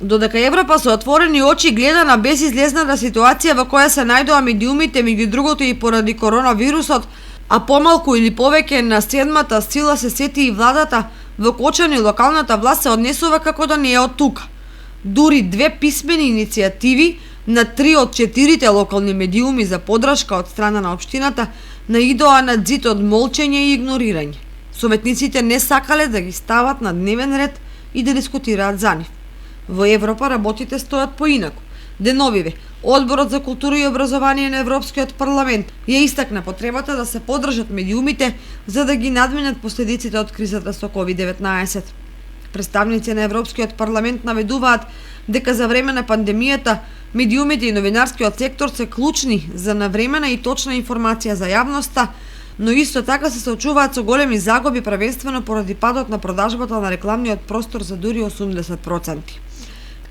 Додека Европа со отворени очи гледа на безизлезната ситуација во која се најдоа медиумите, меѓу другото и поради коронавирусот, а помалку или повеќе на седмата сила се сети и владата, во Кочани локалната власт се однесува како да не е од тука. Дури 2 писмени иницијативи на 3 од 4 локални медиуми за подршка од страна на општината наидоа на ѕид од молчење и игнорирање. Советниците не сакале да ги стават на дневен ред и да дискутираат за нив. Во Европа работите стојат поинаку. Деновиве, Одборот за култура и образование на Европскиот парламент ја истакна потребата да се поддржат медиумите за да ги надминат последиците од кризата со COVID-19. Представници на Европскиот парламент наведуваат дека за време на пандемијата медиумите и новинарскиот сектор се клучни за навремена и точна информација за јавноста, но исто така се соочуваат со големи загуби првенствено поради падот на продажбата на рекламниот простор за дури 80%.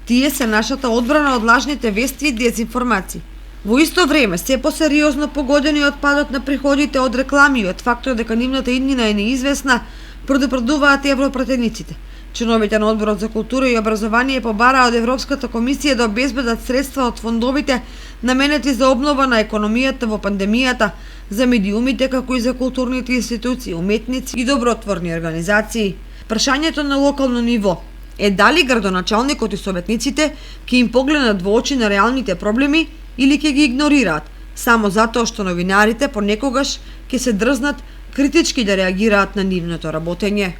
Тие се нашата одбрана од лажните вести и дезинформации. Во исто време, се посериозно погодени од падот на приходите од реклами и од фактот дека нивната иднина е неизвестна, предупредуваат европратениците. Членовите на Одборот за култура и образование побараа од Европската комисија да обезбедат средства од фондовите наменети за обнова на економијата во пандемијата, за медиумите како и за културните институции, уметници и добротворни организации. Прашањето на локално ниво е дали градоначалникот и советниците ќе им погледнат во очи на реалните проблеми или ќе ги игнорираат, само затоа што новинарите понекогаш ќе се дрзнат критички да реагираат на нивното работење.